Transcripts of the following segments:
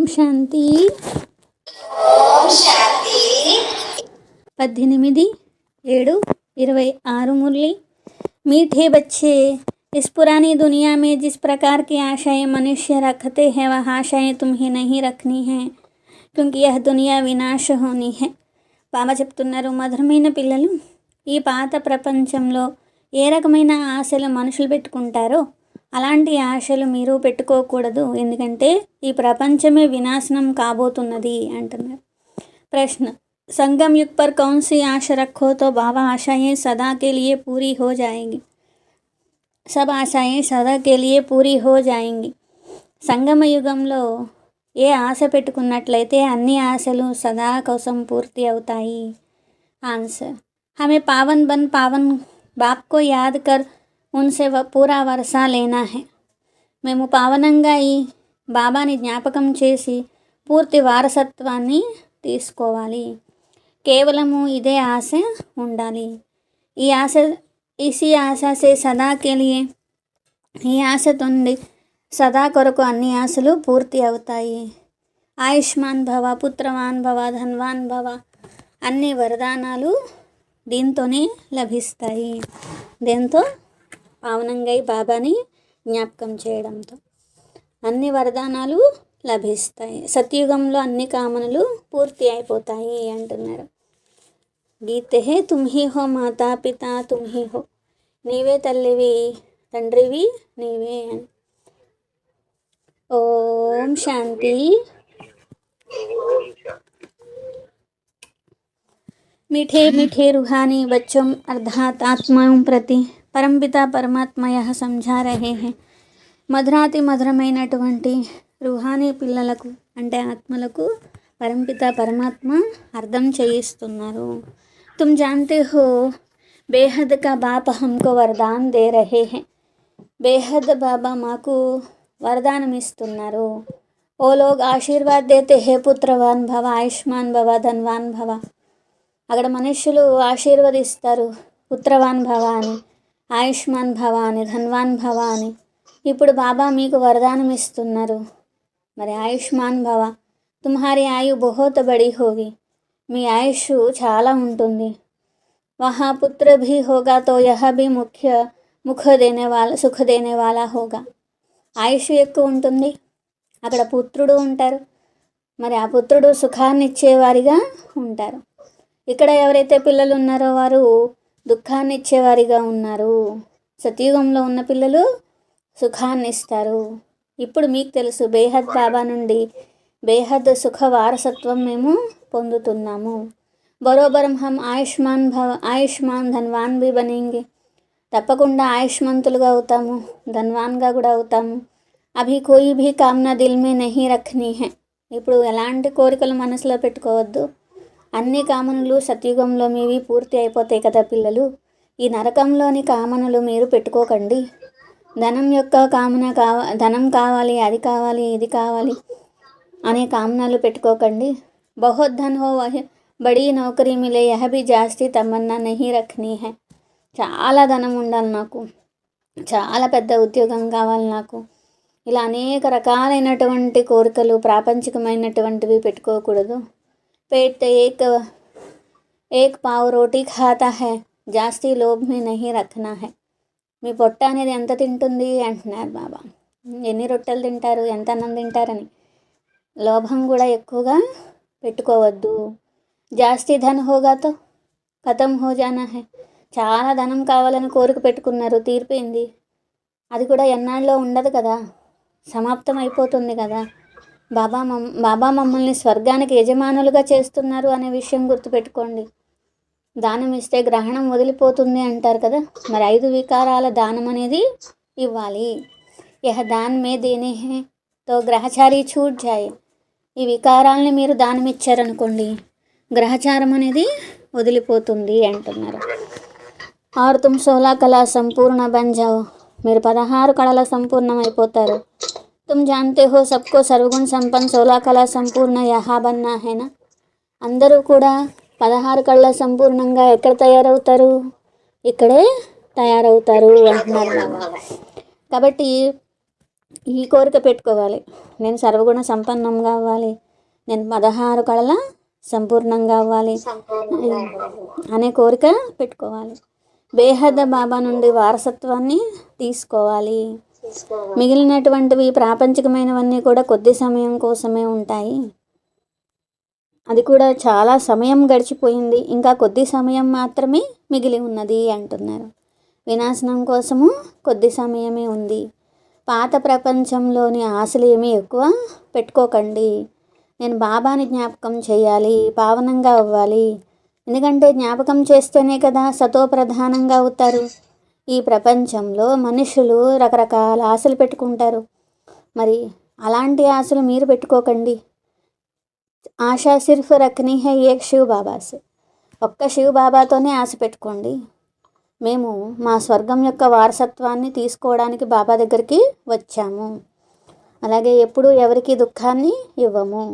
శాంతి. ఓం శాంతి. 18/7/26 मुरली। मीठे बच्चे, इस पुरानी दुनिया में जिस प्रकार की आशाएं मनुष्य रखते हैं वह आशाएं तुम्हें नहीं रखनी हैं, क्योंकि यह दुनिया विनाश होनी है. బాబా చెప్తున్నారు, మధురమైన పిల్లలు, ఈ పాత ప్రపంచంలో ఏ రకమైన ఆశలు మనుషులు పెట్టుకుంటారో అలాంటి ఆశలు మీరు పెట్టుకోకూడదు, ఎందుకంటే ఈ ప్రపంచమే వినాశనం కాబోతున్నది అంటున్నారు. ప్రశ్న, संगम युग पर कौन सी आशा रखो तो बाबा आशाएं सदा के लिए पूरी हो जाएंगी. सब आशाएं सदा के लिए पूरी हो जाएंगी. సంగమ యుగంలో ఏ ఆశ పెట్టుకున్నట్లయితే అన్ని ఆశలు సదా కోసం పూర్తి అవుతాయి. ఆన్సర్, हमें पावन बन पावन बाप को याद कर उनसे पूरा वर्षा लेना है. మేము పావనంగా ఈ బాబాని జ్ఞాపకం చేసి పూర్తి వారసత్వాన్ని తీసుకోవాలి. కేవలము ఇదే ఆశ ఉండాలి. ఈ ఆశ ఇసి ఆశ సే సదా కే లియే, ఈ ఆశతోండి సదా కొరకు అన్ని ఆశలు పూర్తి అవుతాయి. ఆయుష్మాన్ భవ, పుత్రవాన్ భవ, ధన్వాన్ భవ అన్ని వరదానాలు దీంతోనే లభిస్తాయి. దీంతో పావనంగా బాబాని జ్ఞాపకం చేయడంతో అన్ని వరదానాలు లభిస్తాయి. సత్యుగంలో అన్ని కామనలు పూర్తి అయిపోతాయి అంటున్నారు. గీతే హే తుమ్హీ హో మాతా పితా తుమ్హీ హో, నీవే తల్లివి తండ్రివి నీవే. ఓం శాంతి. मीठे मीठे रूहानी बच्चों अर्थात आत्माओं प्रति परमपिता परमात्मा यह समझा रहे हैं. మధురాతి మధురమైనటువంటి రుహానీ పిల్లలకు అంటే ఆత్మలకు పరంపిత పరమాత్మ అర్థం చేయిస్తున్నారు. तुम जानते हो बेहद का बाप हमको वरदान दे रहे हैं. బేహద్ బాబా మాకు వరదానం ఇస్తున్నారు. ఓ లోగ్ ఆశీర్వాద్ దేతే హే పుత్రవాన్ భవ, ఆయుష్మాన్ భవ, ధన్వాన్ భవ. అక్కడ మనుష్యులు ఆశీర్వదిస్తారు పుత్రవాన్ భవ అని, ఆయుష్మాన్ భవ అని, ధన్వాన్ భవ అని. ఇప్పుడు బాబా మీకు వరదానం ఇస్తున్నారు. మరి ఆయుష్మాన్ భవ, తుమ్హారీ ఆయు బహుత్ బడి హోగి, మీ ఆయుష్ చాలా ఉంటుంది. వహా పుత్ర భీ హోగా తో యహ భీ సుఖ దేనే వాలా హోగా. ఆయుష్ ఎక్కువ ఉంటుంది, అక్కడ పుత్రుడు ఉంటారు. మరి ఆ పుత్రుడు సుఖాన్ని ఇచ్చేవారిగా ఉంటారు. ఇక్కడ ఎవరైతే పిల్లలు ఉన్నారో వారు దుఃఖాన్ని ఇచ్చేవారిగా ఉన్నారు. సత్యుగంలో ఉన్న పిల్లలు సుఖాన్ని ఇస్తారు. ఇప్పుడు మీకు తెలుసు, బేహద్ బాబా నుండి బేహద్ సుఖ వారసత్వం మేము పొందుతున్నాము. బరోబరం హమ్ ఆయుష్మాన్ ధన్వాన్ భీ బనేంగే. తప్పకుండా ఆయుష్మంతులుగా అవుతాము, ధన్వాన్గా కూడా అవుతాము. అభి కోయి భీ కామ్నా దిల్ మే నహీ రఖ్నీ హై. ఇప్పుడు ఎలాంటి కోరికలు మనసులో పెట్టుకోవద్దు. అన్ని కామనలు సత్యుగంలో మీవి పూర్తి అయిపోతాయి కదా పిల్లలు. ఈ నరకంలోని కామనలు మీరు పెట్టుకోకండి. ధనం యొక్క కామన ధనం కావాలి, అది కావాలి, ఇది కావాలి అనే కామనలు పెట్టుకోకండి. బహుత్ ధన్ హో బడీ నౌకరీ మిలే యహ భీ జాస్తి తమన్నా నహీ రఖ్నీ హై. చాలా ధనం ఉండాలి నాకు, చాలా పెద్ద ఉద్యోగం కావాలి నాకు, ఇలా అనేక రకాలైనటువంటి కోరికలు ప్రాపంచికమైనటువంటివి పెట్టుకోకూడదు. పేట్ ఏక్ పావు రోటీ ఖాతా హై, జాస్తి లోభ్ మే నహీ రఖనా హై. మీ పొట్ట అనేది ఎంత తింటుంది అంటున్నారు బాబా. ఎన్ని రొట్టెలు తింటారు, ఎంత అన్నం తింటారని లోభం కూడా ఎక్కువగా పెట్టుకోవద్దు. జాస్తి ధన్ హోగాతో ఖతం హో జానా హై. చాలా ధనం కావాలని కోరిక పెట్టుకున్నారు, తీరిపోయింది. అది కూడా ఎన్నాళ్ళలో ఉండదు కదా, సమాప్తం అయిపోతుంది కదా. బాబా మమ్మల్ని స్వర్గానికి యజమానులుగా చేస్తున్నారు అనే విషయం గుర్తుపెట్టుకోండి. దానం ఇస్తే గ్రహణం వదిలిపోతుంది అంటారు కదా. మరి 5 వికారాల దానం అనేది ఇవ్వాలి. యహ దాన్ మే దేనే హే తో గ్రహచారి छूट जाए. ఈ వికారాలని మీరు దానం ఇచ్చారనుకోండి, గ్రహచారం అనేది వదిలిపోతుంది అంటున్నారు. और तुम 16 कला संपूर्ण बन जाओ. మీరు 16 కళల సంపూర్ణమైపోతారు. तुम जानते हो सबको सर्वगुण संपन्न 16 कला संपूर्ण यहाँ बनना है ना. అందరూ కూడా 16 కళల సంపూర్ణంగా ఎక్కడ తయారవుతారు, ఇక్కడే తయారవుతారు అంటున్నారు. కాబట్టి ఈ కోరిక పెట్టుకోవాలి, నేను సర్వగుణ సంపన్నంగా అవ్వాలి, నేను 16 కళల సంపూర్ణంగా అవ్వాలి అనే కోరిక పెట్టుకోవాలి. బేహద్ద బాబా నుండి వారసత్వాన్ని తీసుకోవాలి. మిగిలినటువంటివి ప్రాపంచికమైనవన్నీ కూడా కొద్ది సమయం కోసమే ఉంటాయి. అది కూడా చాలా సమయం గడిచిపోయింది, ఇంకా కొద్ది సమయం మాత్రమే మిగిలి ఉన్నది అంటున్నారు. వినాశనం కోసము కొద్ది సమయమే ఉంది. పాత ప్రపంచంలోని ఆశలు ఏమీ ఎక్కువ పెట్టుకోకండి. నేను బాబాని జ్ఞాపకం చేయాలి, పావనంగా అవ్వాలి. ఎందుకంటే జ్ఞాపకం చేస్తేనే కదా సతో ప్రధానంగా అవుతారు. ఈ ప్రపంచంలో మనుషులు రకరకాల ఆశలు పెట్టుకుంటారు. మరి అలాంటి ఆశలు మీరు పెట్టుకోకండి. ఆశా సిర్ఫ్ రఖనీ హై ఏక్ శివ్ బాబాసే, ఒక్క శివ్ బాబాతోనే ఆశ పెట్టుకోండి. మేము మా స్వర్గం యొక్క వారసత్వాన్ని తీసుకోవడానికి బాబా దగ్గరికి వచ్చాము. అలాగే ఎప్పుడూ ఎవరికి దుఃఖాన్ని ఇవ్వము.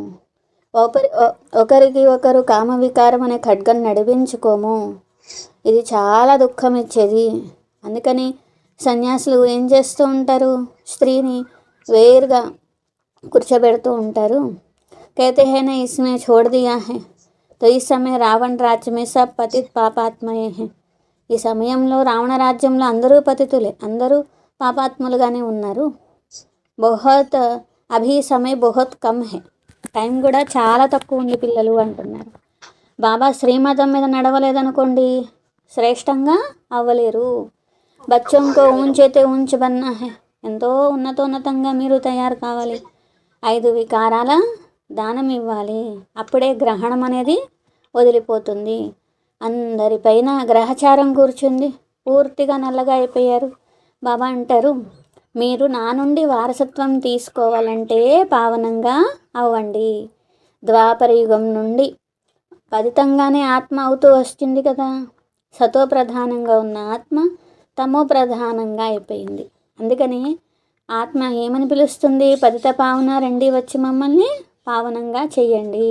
ఒకరికి ఒకరు కామవికారం అనే ఖడ్గం నడిపించుకోము. ఇది చాలా దుఃఖం ఇచ్చేది. అందుకని సన్యాసులు ఏం చేస్తూ ఉంటారు, స్త్రీని వేరుగా కూర్చోబెడుతూ ఉంటారు. कहते हैं ना इसमें छोड़ दिया है तो इस समय रावण राज्य में सब पतित పాపాత్మయే हैं. ఈ సమయంలో రావణ రాజ్యంలో అందరూ పతితులే, అందరూ పాపాత్ములుగానే ఉన్నారు. బహుత్ అభి సమయ బహుత్ కమ్ హే, టైం కూడా చాలా తక్కువ ఉంది పిల్లలు అంటున్నారు. బాబా శ్రీమతం మీద నడవలేదనుకోండి శ్రేష్టంగా అవ్వలేరు. బచ్చంకో ఊంచైతే ఊంచ బన్నా హే, ఎంతో ఉన్నతోన్నతంగా మీరు తయారు కావాలి. 5 వికారాల దానం ఇవ్వాలి, అప్పుడే గ్రహణం అనేది వదిలిపోతుంది. అందరిపైన గ్రహచారం కూర్చుంది, పూర్తిగా నల్లగా అయిపోయారు. బాబా అంటారు, మీరు నా నుండి వారసత్వం తీసుకోవాలంటే పావనంగా అవ్వండి. ద్వాపర యుగం నుండి పతితంగానే ఆత్మ అవుతూ వస్తుంది కదా. సతో ప్రధానంగా ఉన్న ఆత్మ తమో ప్రధానంగా అయిపోయింది. అందుకని ఆత్మ ఏమని పిలుస్తుంది, పతిత పావన రండి వచ్చి మమ్మల్ని పావనంగా చెయ్యండి.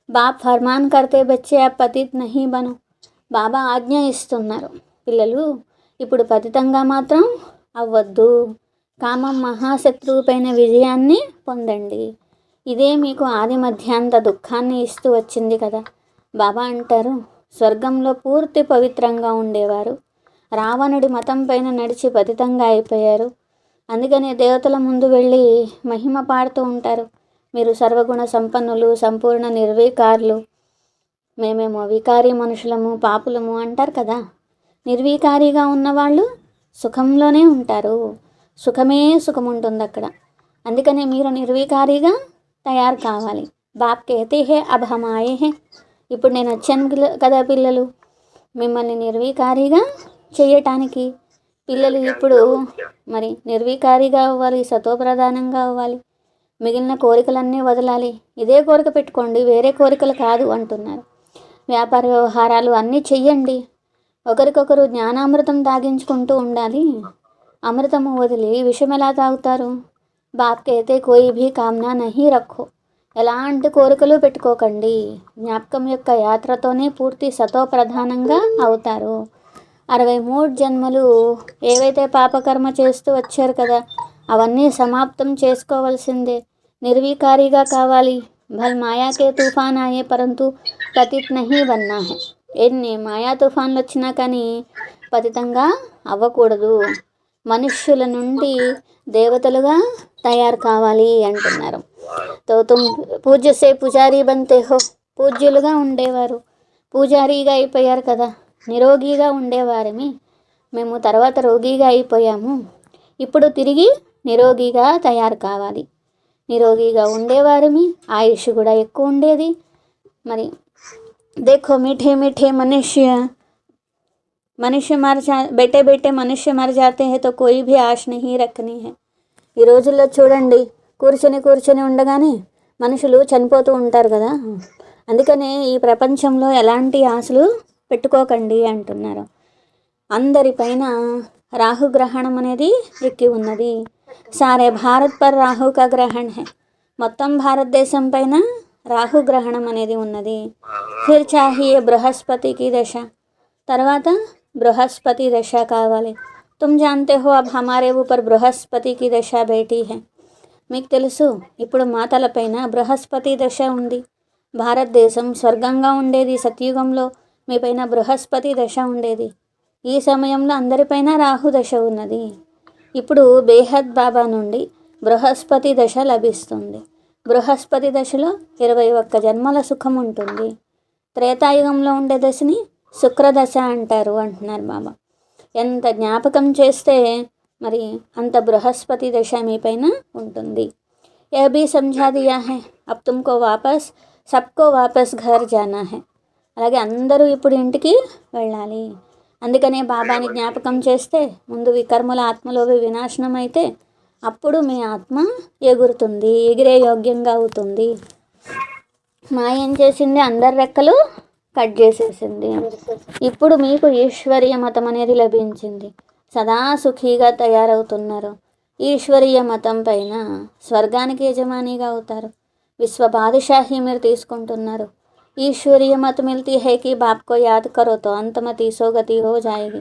బాప్ ఫర్మాన్ కర్తే బచ్చే ఆ పతిత్ నహీ బను. బాబా ఆజ్ఞ ఇస్తున్నారు, పిల్లలు ఇప్పుడు పతితంగా మాత్రం అవ్వద్దు. కామం మహాశత్రువు పైన విజయాన్ని పొందండి. ఇదే మీకు ఆది మధ్యాంత దుఃఖాన్ని ఇస్తూ వచ్చింది కదా. బాబా అంటారు, స్వర్గంలో పూర్తి పవిత్రంగా ఉండేవారు రావణుడి మతం పైన నడిచి పతితంగా అయిపోయారు. అందుకని దేవతల ముందు వెళ్ళి మహిమ పాడుతూ ఉంటారు, మీరు సర్వగుణ సంపన్నులు, సంపూర్ణ నిర్వికారులు, మేమేమో వికారి మనుషులము, పాపులము అంటారు కదా. నిర్వికారిగా ఉన్నవాళ్ళు సుఖంలోనే ఉంటారు, సుఖమే సుఖం ఉంటుంది అక్కడ. అందుకనే మీరు నిర్వికారిగా తయారు కావాలి. బాప్ కేతే హే అబ్ హమ్ ఆయే హే, ఇప్పుడు నేను వచ్చాను కదా పిల్లలు మిమ్మల్ని నిర్వికారిగా చేయటానికి. పిల్లలు ఇప్పుడు మరి నిర్వికారిగా అవ్వాలి, సతోప్రధానంగా అవ్వాలి, మిగిలిన కోరికలన్నీ వదలాలి. ఇదే కోరిక పెట్టుకోండి, వేరే కోరికలు కాదు అంటున్నారు. వ్యాపార వ్యవహారాలు అన్నీ చెయ్యండి, ఒకరికొకరు జ్ఞానామృతం తాగించుకుంటూ ఉండాలి. అమృతము వదిలి విషం ఎలా తాగుతారు. బాప్కి అయితే కోయి భీ కామ్నా నహీ రఖో, ఎలాంటి కోరికలు పెట్టుకోకండి. జ్ఞాపకం యొక్క యాత్రతోనే పూర్తి సతో ప్రధానంగా అవుతారు. 63 జన్మలు ఏవైతే పాపకర్మ చేస్తూ వచ్చారు కదా అవన్నీ సమాప్తం చేసుకోవాల్సిందే. నిర్వికారిగా కావాలి. భల్ మాయాకే తుఫాన్ ఆయే పరంతు పతిత్ నహీ బన్నా హై. ఎన్ని మాయా తుఫాన్లు వచ్చినా కానీ పతితంగా అవ్వకూడదు. మనుష్యుల నుండి దేవతలుగా తయారు కావాలి అంటున్నారు. తో తుమ్ పూజ్యసే పుజారీ బంతే హో, పూజ్యులుగా ఉండేవారు పూజారీగా అయిపోయారు కదా. నిరోగిగా ఉండేవారమి, మేము తర్వాత రోగిగా అయిపోయాము. ఇప్పుడు తిరిగి నిరోగిగా తయారు కావాలి. నిరోగిగా ఉండేవారమి, ఆయుష్ కూడా ఎక్కువ ఉండేది. మరి देखो मीठे मीठे मनुष्य मर जा बेटे बेटे मनुष्य मर जाते हैं तो कोई भी आश नहीं रखनी है. ఈ రోజుల్లో చూడండి, కూర్చొని ఉండగానే మనుషులు చనిపోతూ ఉంటారు కదా. అందుకనే ఈ ప్రపంచంలో ఎలాంటి ఆశలు పెట్టుకోకండి అంటున్నారు. అందరిపైన రాహుగ్రహణం అనేది ఎక్కి ఉన్నది. సారే భారత్ పర్ రాహు కా గ్రహణ్ హై, మొత్తం భారతదేశం పైన రాహుగ్రహణం అనేది ఉన్నది. ఫిర్ చాహియే బృహస్పతికి దశ, తర్వాత బృహస్పతి దశ కావాలి. तुम जानते हो अब हमारे ऊपर बृहस्पति की दशा बैठी है. మీకు తెలుసు ఇప్పుడు మా తలపైన బృహస్పతి దశ ఉంది. భారతదేశం స్వర్గంగా ఉండేది సత్యుగంలో, మీ పైన బృహస్పతి దశ ఉండేది. ఈ సమయంలో అందరిపైన రాహు దశ ఉన్నది. ఇప్పుడు బేహద్ బాబా నుండి బృహస్పతి దశ లభిస్తుంది. బృహస్పతి దశలో 21 జన్మల సుఖం ఉంటుంది. త్రేతాయుగంలో ఉండే దశని శుక్రదశ అంటారు అంటున్నారు బాబా. ఎంత జ్ఞాపకం చేస్తే మరి అంత బృహస్పతి దశ మీ పైన ఉంటుంది. యह भी समझा दिया है अब तुमको वापस सबको वापस घर जाना है. అలాగే అందరూ ఇప్పుడు ఇంటికి వెళ్ళాలి. అందుకనే బాబాని జ్ఞాపకం చేస్తే ముందు వికర్మల ఆత్మలోవి వినాశనం అయితే అప్పుడు మీ ఆత్మ ఎగురుతుంది, ఎగిరే యోగ్యంగా అవుతుంది. మాయ ఏం చేసింది, అందరి రెక్కలు కట్ చేసేసింది. ఇప్పుడు మీకు ఈశ్వరీయ మతం అనేది లభించింది. సదా సుఖీగా తయారవుతున్నారు. ఈశ్వరీయ మతం పైన స్వర్గానికి యజమానిగా అవుతారు. విశ్వ బాదుషాహి మీరు తీసుకుంటున్నారు. ఈశ్వరీయ మత మిల్తీ హై కి బాప్కో యాద్ కరో తో అంతమతి సోగతి హో జాయేగి.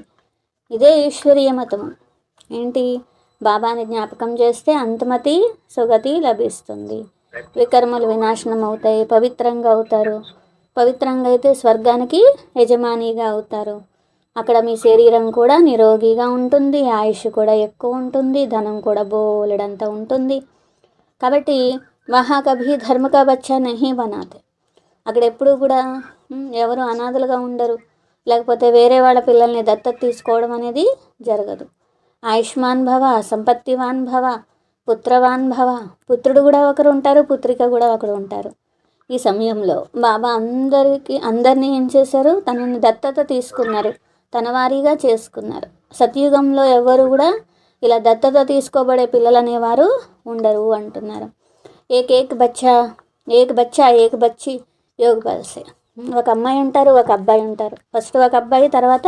ఇదే ఈశ్వరీయ మతము. ఏంటి, బాబాని జ్ఞాపకం చేస్తే అంతమతి సుగతి లభిస్తుంది. వికర్మలు వినాశనం అవుతాయి, పవిత్రంగా అవుతారు. పవిత్రంగా అయితే స్వర్గానికి యజమానిగా అవుతారు. అక్కడ మీ శరీరం కూడా నిరోగిగా ఉంటుంది, ఆయుష్ కూడా ఎక్కువ ఉంటుంది, ధనం కూడా బోలెడంత ఉంటుంది. కాబట్టి వహా కభీ ధర్మ కా బచ్చా నహీ బనాతే. అక్కడ ఎప్పుడు కూడా ఎవరు అనాథలుగా ఉండరు, లేకపోతే వేరే వాళ్ళ పిల్లల్ని దత్తత తీసుకోవడం అనేది జరగదు. ఆయుష్మాన్ భవ, సంపత్తివాన్ భవ, పుత్రవాన్ భవ. పుత్రుడు కూడా ఒకరు ఉంటారు, పుత్రిక కూడా ఒకరు ఉంటారు. ఈ సమయంలో బాబా అందరినీ ఏం చేశారు, తనని దత్తత తీసుకున్నారు, తన వారీగా చేసుకున్నారు. సత్యుగంలో ఎవరు కూడా ఇలా దత్తత తీసుకోబడే పిల్లలు అనేవారు ఉండరు అంటున్నారు. ఏక్ బచ్చా ఏక్ బచ్చి యోగ బలసే. ఒక అమ్మాయి ఉంటారు, ఒక అబ్బాయి ఉంటారు. ఫస్ట్ ఒక అబ్బాయి, తర్వాత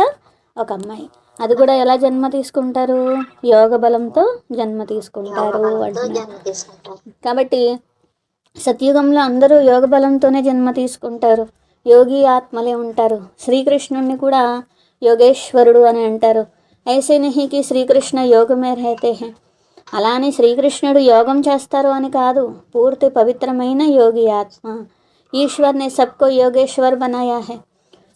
ఒక అమ్మాయి. అది కూడా ఎలా జన్మ తీసుకుంటారు, యోగ బలంతో జన్మ తీసుకుంటారు అంటున్నారు. కాబట్టి సత్యుగంలో అందరూ యోగ బలంతోనే జన్మ తీసుకుంటారు. యోగి ఆత్మలే ఉంటారు. శ్రీకృష్ణుడిని కూడా యోగేశ్వరుడు అని అంటారు. ఐసే నహీకి శ్రీకృష్ణ యోగమే రహతే హై. అలానే శ్రీకృష్ణుడు యోగం చేస్తారు అని కాదు, పూర్తి పవిత్రమైన యోగి ఆత్మ. ఈశ్వర్ని సబ్కో యోగేశ్వర్ బనాయా హై.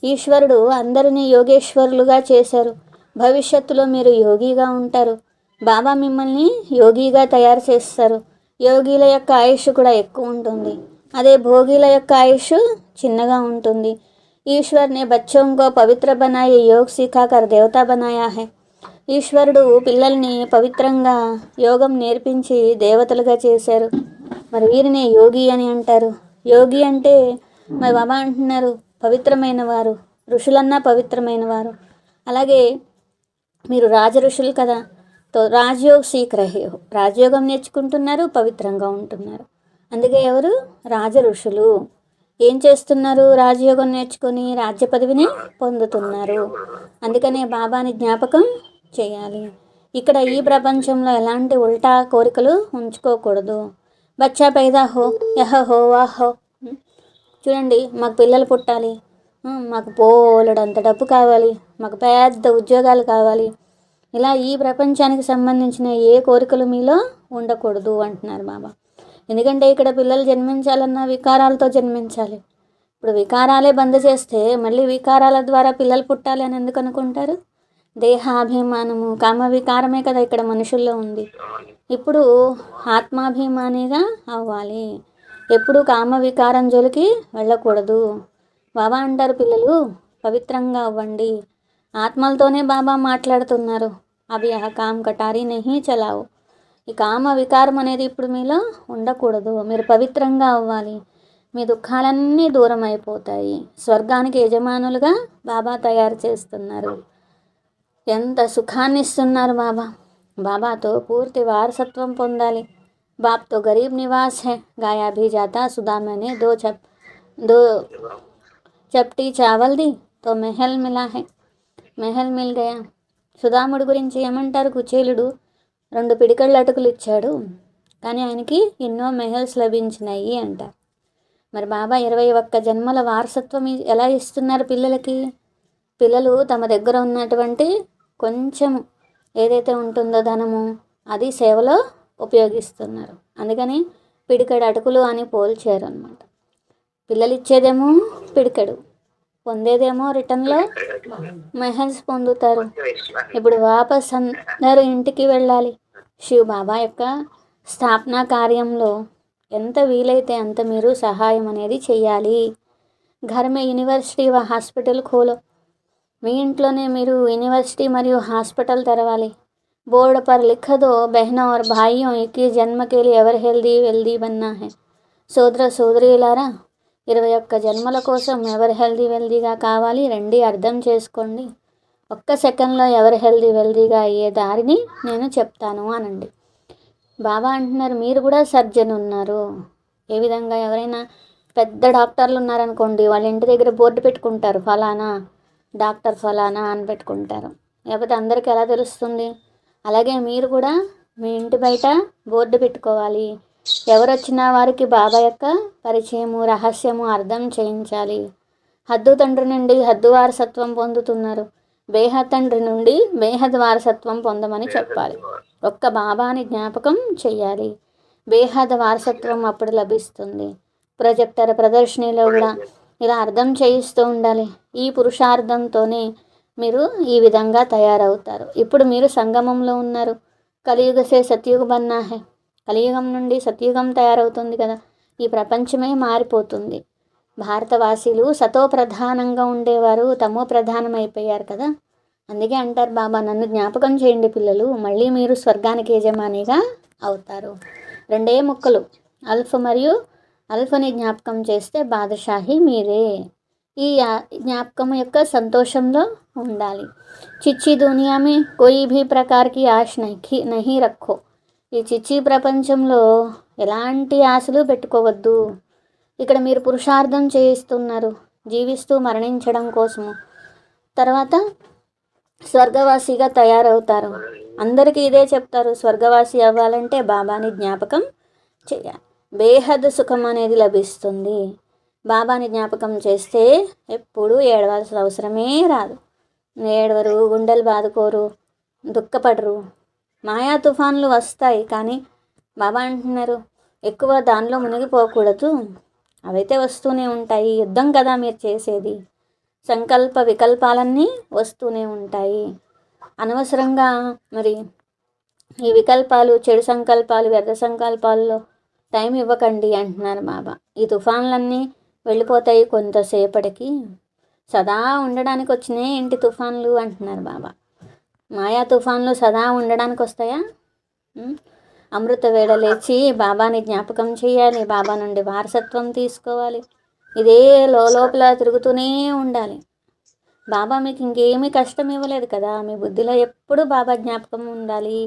ఈశ్వరుడు అందరినీ యోగేశ్వరులుగా చేశారు. భవిష్యత్తులో మీరు యోగిగా ఉంటారు. బాబా మిమ్మల్ని యోగిగా తయారు చేస్తారు. యోగిల యొక్క ఆయుష్ కూడా ఎక్కువ ఉంటుంది, అదే భోగిల యొక్క ఆయుష్ చిన్నగా ఉంటుంది. ఈశ్వర్ నే బచ్చోं को పవిత్ర బనాయి యోగ్ సిఖాకర్ దేవతా బనాయా హై. ఈశ్వరుడు పిల్లల్ని పవిత్రంగా యోగం నేర్పించి దేవతలుగా చేశారు. మరి వీరినే యోగి అని అంటారు. యోగి అంటే మరి బాబా అంటున్నారు పవిత్రమైన వారు, ఋషులన్నా పవిత్రమైన వారు. అలాగే మీరు రాజ ఋషులు కదా, తో రాజయోగ్ సీక్ రహే హో. రాజయోగం నేర్చుకుంటున్నారు, పవిత్రంగా ఉంటున్నారు. అందుకే ఎవరు రాజ ఋషులు. ఏం చేస్తున్నారు, రాజయోగం నేర్చుకొని రాజ్య పదవిని పొందుతున్నారు. అందుకనే బాబాని జ్ఞాపకం చేయాలి. ఇక్కడ ఈ ప్రపంచంలో ఎలాంటి ఉల్టా కోరికలు ఉంచుకోకూడదు. బచ్చా పైదా హో యహ హో వా హో. చూడండి, మాకు పిల్లలు పుట్టాలి, మాకు పోలెడంత డబ్బు కావాలి, మాకు పెద్ద ఉద్యోగాలు కావాలి, ఇలా ఈ ప్రపంచానికి సంబంధించిన ఏ కోరికలు మీలో ఉండకూడదు అంటున్నారు బాబా. ఎందుకంటే ఇక్కడ పిల్లలు జన్మించాలన్నా వికారాలతో జన్మించాలి. ఇప్పుడు వికారాలే బంద్ చేస్తే మళ్ళీ వికారాల ద్వారా పిల్లలు పుట్టాలి అని ఎందుకు అనుకుంటారు? దేహాభిమానము, కామ వికారమే కదా ఇక్కడ మనుషుల్లో ఉంది. ఇప్పుడు ఆత్మాభిమానిగా అవ్వాలి. ఎప్పుడు కామ వికారం జోలికి వెళ్ళకూడదు. బాబా అంటారు పిల్లలు పవిత్రంగా అవ్వండి. ఆత్మలతోనే బాబా మాట్లాడుతున్నారు. అవి ఆ కామ్ కటారీ నహీ చలావు. ఈ కామ వికారం అనేది ఇప్పుడు మీలో ఉండకూడదు. మీరు పవిత్రంగా అవ్వాలి. మీ దుఃఖాలన్నీ దూరం అయిపోతాయి. స్వర్గానికి యజమానులుగా బాబా తయారు చేస్తున్నారు. ఎంత సుఖాన్ని ఇస్తున్నారు బాబా. బాబాతో పూర్తి వారసత్వం పొందాలి. బాప్ తో Garib Nivas high, గాయా Bhi జాతా సుదామానే though చప్టీ chawal the తో మెహల్ మిలా హై. మెహల్ మిల్ గయా. సుదాముడి గురించి ఏమంటారు, కుచేలుడు 2 పిడికళ్ళ అటుకులు ఇచ్చాడు, కానీ ఆయనకి ఎన్నో మెహల్స్ లభించినాయి అంటారు. మరి బాబా 21 జన్మల వారసత్వం ఎలా ఇస్తున్నారు పిల్లలకి? పిల్లలు తమ దగ్గర ఉన్నటువంటి కొంచెం ఏదైతే ఉంటుందో ధనము అది సేవలో ఉపయోగిస్తున్నారు. అందుకని పిడికెడు అటుకులు అని పోల్చారు అనమాట. పిల్లలు ఇచ్చేదేమో పిడికెడు, పొందేదేమో రిటర్న్లో మెహల్స్ పొందుతారు. ఇప్పుడు వాపస్ అందరూ ఇంటికి వెళ్ళాలి. శివ్ బాబా యొక్క స్థాపన కార్యంలో ఎంత వీలైతే అంత మీరు సహాయం అనేది చెయ్యాలి. घर में యూనివర్సిటీ వ హాస్పిటల్ ఖోలో, మీ ఇంట్లోనే మీరు యూనివర్సిటీ మరియు హాస్పిటల్ తెరవాలి. बोर्ड पर लिख दो बहनों और भाइयों की जन्म के लिए ever healthy wealthy Banna high. సోదర సోదరీలారా, 21 జన్మల కోసం ఎవరు హెల్దీ వెల్దీగా కావాలి రండి, అర్థం చేసుకోండి. ఒక్క సెకండ్లో ఎవరు హెల్దీ వెల్దీగా అయ్యే దారిని నేను చెప్తాను అనండి. బాబా అంటున్నారు మీరు కూడా సర్జన్ ఉన్నారు. ఏ విధంగా ఎవరైనా పెద్ద డాక్టర్లు ఉన్నారనుకోండి, వాళ్ళ ఇంటి దగ్గర బోర్డు పెట్టుకుంటారు, ఫలానా డాక్టర్ ఫలానా అని పెట్టుకుంటారు. లేకపోతే అందరికీ ఎలా తెలుస్తుంది? అలాగే మీరు కూడా మీ ఇంటి బయట బోర్డు పెట్టుకోవాలి. ఎవరు వచ్చినా వారికి బాబా యొక్క పరిచయము రహస్యము అర్థం చేయించాలి. హద్దు తండ్రి నుండి హద్దు వారసత్వం పొందుతున్నారు, బేహద్ తండ్రి నుండి బేహద్ వారసత్వం పొందమని చెప్పాలి. ఒక్క బాబాని జ్ఞాపకం చెయ్యాలి, బేహద్ వారసత్వం అప్పుడు లభిస్తుంది. ప్రొజెక్టర్ ప్రదర్శనలో కూడా ఇలా అర్థం చేయిస్తూ ఉండాలి. ఈ పురుషార్థంతోనే మీరు ఈ విధంగా తయారవుతారు. ఇప్పుడు మీరు సంగమంలో ఉన్నారు. కలియుగ సే సత్యుగ బన్నా హై, కలియుగం నుండి సత్యుగం తయారవుతుంది కదా. ఈ ప్రపంచమే మారిపోతుంది. భారతవాసీలు సతో ప్రధానంగా ఉండేవారు తమో ప్రధానం అయిపోయారు కదా. అందుకే అంటారు బాబా, నన్ను జ్ఞాపకం చేయండి పిల్లలు, మళ్ళీ మీరు స్వర్గానికి యజమానిగా అవుతారు. రెండే ముక్కలు, అల్ఫ్ మరియు అల్ఫని జ్ఞాపకం చేస్తే బాదషాహి మీరే. ఈ జ్ఞాపకం యొక్క సంతోషంలో ఉండాలి. చిచ్చి దునియా మే కోయి భీ ప్రకార్కి ఆశ నహీ రఖో. ఈ చిచ్చి ప్రపంచంలో ఎలాంటి ఆశలు పెట్టుకోవద్దు. ఇక్కడ మీరు పురుషార్థం చేయిస్తున్నారు, జీవిస్తూ మరణించడం కోసము. తర్వాత స్వర్గవాసిగా తయారవుతారు. అందరికీ ఇదే చెప్తారు, స్వర్గవాసి అవ్వాలంటే బాబాని జ్ఞాపకం చేయాలి, బేహద్ సుఖం అనేది లభిస్తుంది. బాబాని జ్ఞాపకం చేస్తే ఎప్పుడు ఏడవాల్సిన అవసరమే రాదు. ఏడవరు, గుండెలు బాదుకోరు, దుఃఖపడరు. మాయా తుఫాన్లు వస్తాయి, కానీ బాబా అంటున్నారు ఎక్కువ దానిలో మునిగిపోకూడదు. అవైతే వస్తూనే ఉంటాయి, యుద్ధం కదా మీరు చేసేది. సంకల్ప వికల్పాలన్నీ వస్తూనే ఉంటాయి. అనవసరంగా మరి ఈ వికల్పాలు, చెడు సంకల్పాలు, వ్యర్థ సంకల్పాల్లో టైం ఇవ్వకండి అంటున్నారు బాబా. ఈ తుఫాన్లన్నీ వెళ్ళిపోతాయి కొంతసేపటికి, సదా ఉండడానికి వచ్చినాయి ఏంటి తుఫాన్లు అంటున్నారు బాబా. మాయా తుఫాన్లు సదా ఉండడానికి వస్తాయా? అమృత వేళ లేచి బాబాని జ్ఞాపకం చేయాలి, బాబా నుండి వారసత్వం తీసుకోవాలి. ఇదే లోపల తిరుగుతూనే ఉండాలి. బాబా మీకు ఇంకేమీ కష్టం ఇవ్వలేదు కదా. మీ బుద్ధిలో ఎప్పుడు బాబా జ్ఞాపకం ఉండాలి,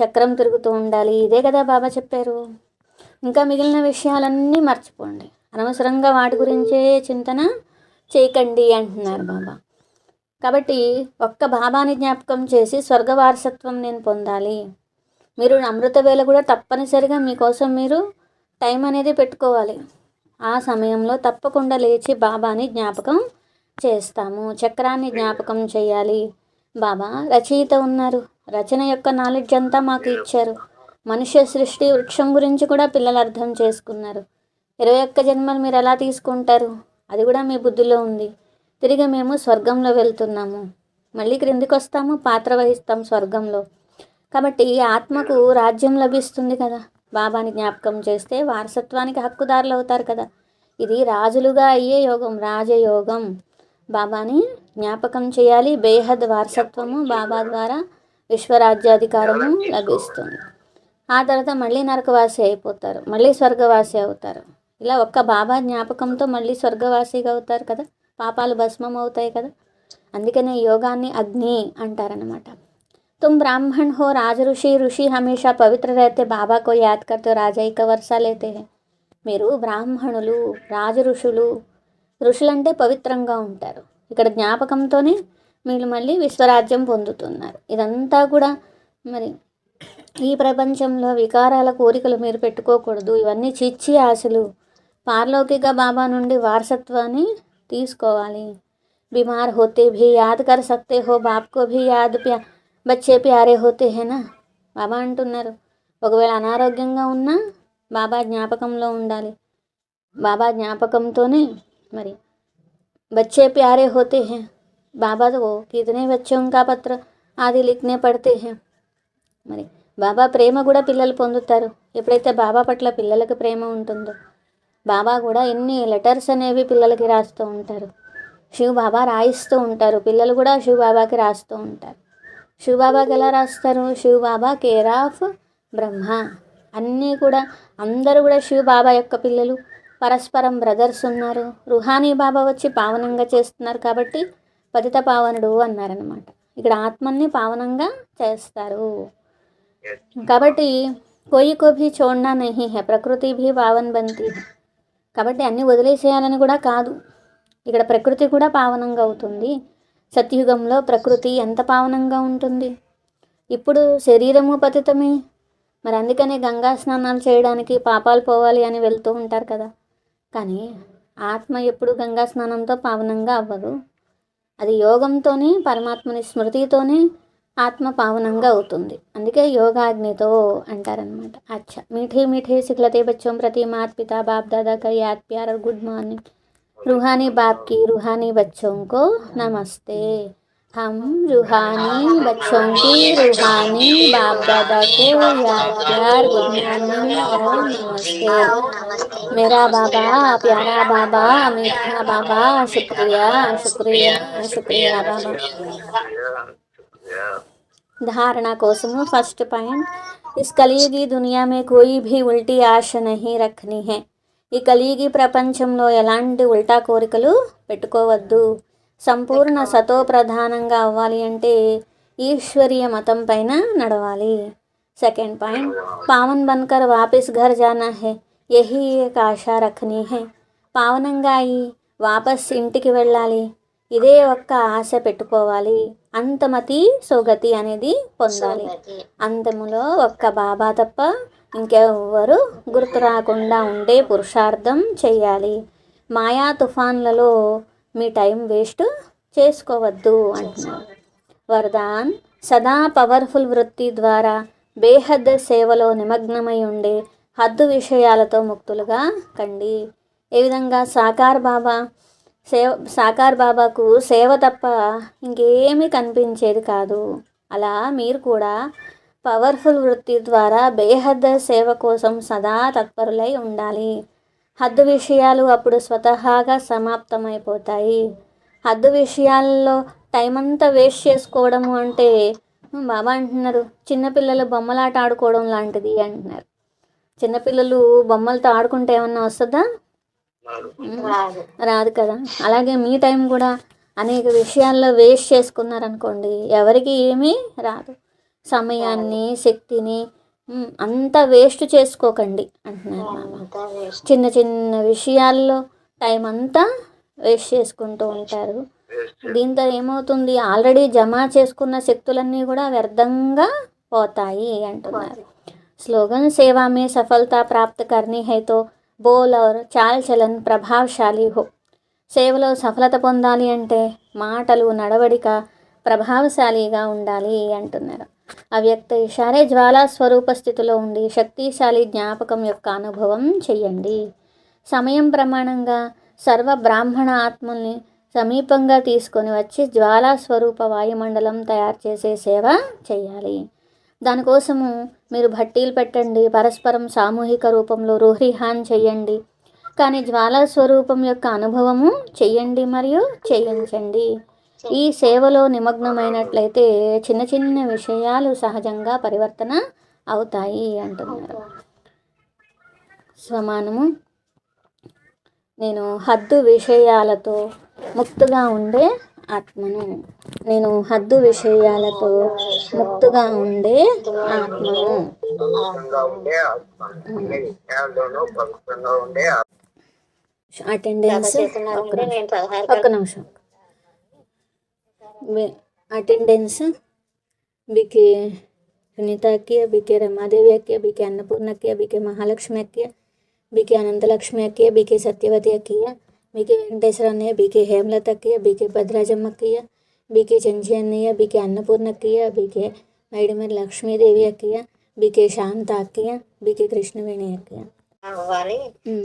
చక్రం తిరుగుతూ ఉండాలి. ఇదే కదా బాబా చెప్పారు. ఇంకా మిగిలిన విషయాలన్నీ మర్చిపోండి, అనవసరంగా వాటి గురించే చింతన చేయకండి అంటున్నారు బాబా. కాబట్టి ఒక్క బాబాని జ్ఞాపకం చేసి స్వర్గ వారసత్వం నేను పొందాలి. మీరు అమృత వేళ కూడా తప్పనిసరిగా మీకోసం మీరు టైం అనేది పెట్టుకోవాలి. ఆ సమయంలో తప్పకుండా లేచి బాబాని జ్ఞాపకం చేస్తాము, చక్రాన్ని జ్ఞాపకం చేయాలి. బాబా రచయిత ఉన్నారు, రచన యొక్క నాలెడ్జ్ అంతా మాకు ఇచ్చారు. మనుష్య సృష్టి వృక్షం గురించి కూడా పిల్లలు అర్థం చేసుకున్నారు. 21 జన్మలు మీరు ఎలా తీసుకుంటారు అది కూడా మీ బుద్ధిలో ఉంది. తిరిగి మేము స్వర్గంలో వెళ్తున్నాము, మళ్ళీ క్రిందికి వస్తాము, పాత్ర వహిస్తాం స్వర్గంలో. కాబట్టి ఆత్మకు రాజ్యం లభిస్తుంది కదా. బాబాని జ్ఞాపకం చేస్తే వారసత్వానికి హక్కుదారులు అవుతారు కదా. ఇది రాజులుగా అయ్యే యోగం, రాజయోగం. బాబాని జ్ఞాపకం చేయాలి, బేహద్ వారసత్వము బాబా ద్వారా విశ్వరాజ్యాధికారము లభిస్తుంది. ఆ తర్వాత మళ్ళీ నరకవాసి అయిపోతారు, మళ్ళీ స్వర్గవాసి అవుతారు. ఇలా ఒక్క బాబా జ్ఞాపకంతో మళ్ళీ స్వర్గవాసిగా అవుతారు కదా, పాపాలు భస్మం అవుతాయి కదా. అందుకనే యోగాన్ని అగ్ని అంటారనమాట. तुम ब्राह्मण हो, राज ऋषि, ऋषि हमेशा पवित्र रहते, बाबा को याद करते हो, राजा का वर्षा लेते हैं. మీరు బ్రాహ్మణులు, రాజ ఋషులు. ఋషులంటే పవిత్రంగా ఉంటారు. ఇక్కడ జ్ఞాపకంతోనే మీరు మళ్ళీ విశ్వరాజ్యం పొందుతున్నారు. ఇదంతా కూడా మరి ఈ ప్రపంచంలో వికారాల కోరికలు మీరు పెట్టుకోకూడదు. ఇవన్నీ చిచ్చి ఆశలు. పారలౌకిక బాబా నుండి వారసత్వాన్ని తీసుకోవాలి. बीमार होते भी याद कर सकते हो, बाप को भी याद బచ్చే ప్యారే హోతే హేనా బాబా అంటున్నారు. ఒకవేళ అనారోగ్యంగా ఉన్నా బాబా జ్ఞాపకంలో ఉండాలి. బాబా జ్ఞాపకంతోనే మరి बच्चे प्यारे होते हैं बाबा को कितने बच्चों का पत्र आदि लिखने पड़ते हैं. మరి బాబా ప్రేమ కూడా పిల్లలు పొందుతారు. ఎప్పుడైతే బాబా పట్ల పిల్లలకు ప్రేమ ఉంటుందో బాబా కూడా ఎన్ని లెటర్స్ అనేవి పిల్లలకి రాస్తూ ఉంటారు. శివ బాబా రాయిస్తూ ఉంటారు, పిల్లలు కూడా శివ బాబాకి రాస్తూ ఉంటారు. శివ బాబాకి ఎలా రాస్తారు? శివ బాబా కేర్ ఆఫ్ బ్రహ్మ. అన్నీ కూడా అందరూ కూడా శివ బాబా యొక్క పిల్లలు, పరస్పరం బ్రదర్స్ ఉన్నారు. రుహానీ బాబా వచ్చి పావనంగా చేస్తున్నారు కాబట్టి పతిత పావనుడు అన్నారనమాట. ఇక్కడ ఆత్మని పావనంగా చేస్తారు కాబట్టి కోయి కో భీ చోడ్నా నహీ హై, ప్రకృతి భీ పావన్ బంతి. కాబట్టి అన్నీ వదిలేసేయాలని కూడా కాదు, ఇక్కడ ప్రకృతి కూడా పావనంగా అవుతుంది. సత్యుగంలో ప్రకృతి ఎంత పావనంగా ఉంటుంది. ఇప్పుడు శరీరము పతితమే, మరి అందుకనే గంగా స్నానాలు చేయడానికి పాపాలు పోవాలి అని వెళ్తూ ఉంటారు కదా. కానీ ఆత్మ ఎప్పుడు గంగా స్నానంతో పావనంగా అవ్వదు. అది యోగంతోనే, పరమాత్మని స్మృతితోనే ఆత్మ పావనంగా అవుతుంది. అందుకే యోగాగ్నితో అంటారనమాట. అచ్చా మీఠే మీఠే సిఖలతే బచ్చోं ప్రతి मात पिता बाप दादा का याद प्यार और गुड मॉर्निंग. रूहानी बाप की रूहानी बच्चों को नमस्ते. हम रूहानी बच्चों की रूहानी बाप दादा को याद प्यार गुड मॉर्निंग और नमस्ते. मेरा बाबा, प्यारा बाबा, मीठा बाबा, शुक्रिया शुक्रिया शुक्रिया बाबा. धारणा कोसमु फर्स्ट पॉइंट, इस कलयुगी दुनिया में कोई भी उल्टी आश नहीं रखनी है. ఈ కలియుగి ప్రపంచంలో ఎలాంటి ఉల్టా కోరికలు పెట్టుకోవద్దు. సంపూర్ణ సతో ప్రధానంగా అవ్వాలి అంటే ఈశ్వరీయ మతం పైన నడవాలి. సెకండ్ పాయింట్, పావన్ బన్కర్ వాపిస్ ఘర్ జానా హై, యహీ ఏక్ ఆశా రఖనీ హై. పావనంగా అయి వాపస్ ఇంటికి వెళ్ళాలి, ఇదే ఒక్క ఆశ పెట్టుకోవాలి. అంతమతి సోగతి అనేది పొందాలి. అంతములో ఒక్క బాబా తప్ప ఇంకెవ్వరు గుర్తు రాకుండా ఉండే పురుషార్థం చేయాలి. మాయా తుఫాన్లలో మీ టైం వేస్ట్ చేసుకోవద్దు అంటున్నారు. వరదాన్, సదా పవర్ఫుల్ వృత్తి ద్వారా బేహద్ సేవలో నిమగ్నమై ఉండే హద్దు విషయాలతో ముక్తులుగా కండి. ఏ విధంగా సాకార్ బాబాకు సేవ తప్ప ఇంకేమీ కనిపించేది కాదు. అలా మీరు కూడా పవర్ఫుల్ వృత్తి ద్వారా బేహద్ సేవ కోసం సదా తత్పరులై ఉండాలి. హద్దు విషయాలు అప్పుడు స్వతహాగా సమాప్తమైపోతాయి. హద్దు విషయాల్లో టైం అంతా వేస్ట్ చేసుకోవడము అంటే బాబా అంటున్నారు చిన్నపిల్లలు బొమ్మలాట ఆడుకోవడం లాంటిది అంటున్నారు. చిన్నపిల్లలు బొమ్మలతో ఆడుకుంటే ఏమన్నా వస్తుందా? రాదు కదా. అలాగే మీ టైం కూడా అనేక విషయాల్లో వేస్ట్ చేసుకున్నారనుకోండి, ఎవరికి ఏమీ రాదు. సమయాన్ని, శక్తిని అంతా వేస్ట్ చేసుకోకండి అంటున్నారు బాబా. చిన్న చిన్న విషయాల్లో టైం అంతా వేస్ట్ చేసుకుంటూ ఉంటారు. దీంతో ఏమవుతుంది, ఆల్రెడీ జమ చేసుకున్న శక్తులన్నీ కూడా వ్యర్థంగా పోతాయి అంటున్నారు. స్లోగన్, సేవా మే సఫలతా ప్రాప్త కర్నీ హై తో బోల్ ఔర్ చాల్ చలన్ ప్రభావశాలి హో. సేవలో సఫలత పొందాలి అంటే మాటలు, నడవడిక ప్రభావశాలిగా ఉండాలి అంటున్నారు. అవ్యక్త ఇషారే జ్వాలా స్వరూప స్థితిలో ఉండి శక్తిశాలి జ్ఞాపకం యొక్క అనుభవం చెయ్యండి. సమయం ప్రమాణంగా సర్వ బ్రాహ్మణ ఆత్మల్ని సమీపంగా తీసుకొని వచ్చి జ్వాలా స్వరూప వాయుమండలం తయారు చేసే సేవ చేయాలి. దానికోసము మీరు భట్టీలు పెట్టండి, పరస్పరం సామూహిక రూపంలో రూహ్రిహాన్ చెయ్యండి. కానీ జ్వాలా స్వరూపం యొక్క అనుభవము చెయ్యండి మరియు చేయించండి. ఈ సేవలో నిమగ్నమైనట్లయితే చిన్న చిన్న విషయాలు సహజంగా పరివర్తన అవుతాయి అంటున్నారు. స్వమానము, నేను హద్దు విషయాలతో ముక్తుగా ఉండే ఆత్మను. నేను హద్దు విషయాలతో ముక్తుగా ఉండే ఆత్మను. అటెండెన్స్ ఒక్క నిమిషం. అటెండెన్స్ बीके सुनीता की, बीके रमादेवी की, बीके अन्नपूर्णा की, बीके महालक्ष्मी की, बीके अनंतलक्ष्मी की, बीके सत्यवती की, बीके वेंकटेश्वर ने, बीके हेमलता की, बीके भद्राजम्म की, బీకే చెంచి అన్నయ్య, బీకే అన్నపూర్ణ అక్కయ్య, బీకే మైడిమరి లక్ష్మీదేవి అక్కయ్య, బీకే శాంత అక్కయ్య, బీకే కృష్ణవేణి అక్కయ్య. అవ్వాలి,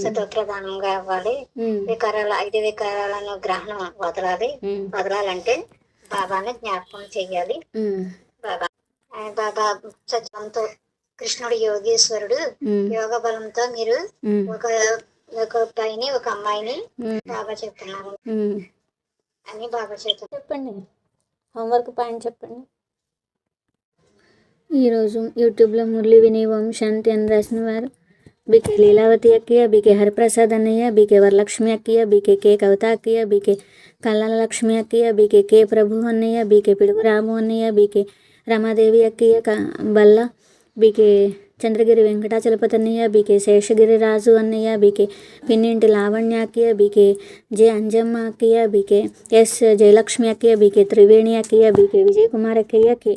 సతోప్రధానంగా అవ్వాలి. వికారాలు 5 వికారాలను గ్రహణం వదలాలి. వదలాలంటే బాబాని జ్ఞాపకం చెయ్యాలి. బాబా సత్యంతో కృష్ణుడు యోగేశ్వరుడు. యోగ బలంతో మీరు ఒక అబ్బాయిని ఒక అమ్మాయిని బాబా చెప్తున్నారు అని బాబా చెప్పండి. హోంవర్క్ పాయింట్ చెప్పండి. ఈరోజు యూట్యూబ్లో మురళి విని ఓం శాంతి అని రాసిన వారు బీకే లీలావతి అక్కయ్య, బీకే హరిప్రసాద్ అన్నయ్య, బీకే వరలక్ష్మి అక్కయ్య, బీకే కే కవిత అక్కయ్య, బీకే కల్లాల లక్ష్మి అక్కయ్య, బీకే కే ప్రభు అన్నయ్య, బీకే పిడుగు రాము అన్నయ్య, బీకే రమాదేవి అక్కయ్య బల్ల, బీకే చంద్రగిరి వెంకటాచలపతి అన్నయ్య, బీకే శేషగిరి రాజు అన్నయ్య, బీకే పిన్నింటి లావణ్య అక్కయ్య, బీకే జె అంజమ్మ అక్కయ్య, బీకే ఎస్ జయలక్ష్మి అక్కయ్య, బీకే త్రివేణి అక్కయ్య, బీకే విజయకుమార్ అక్కయ్య, కే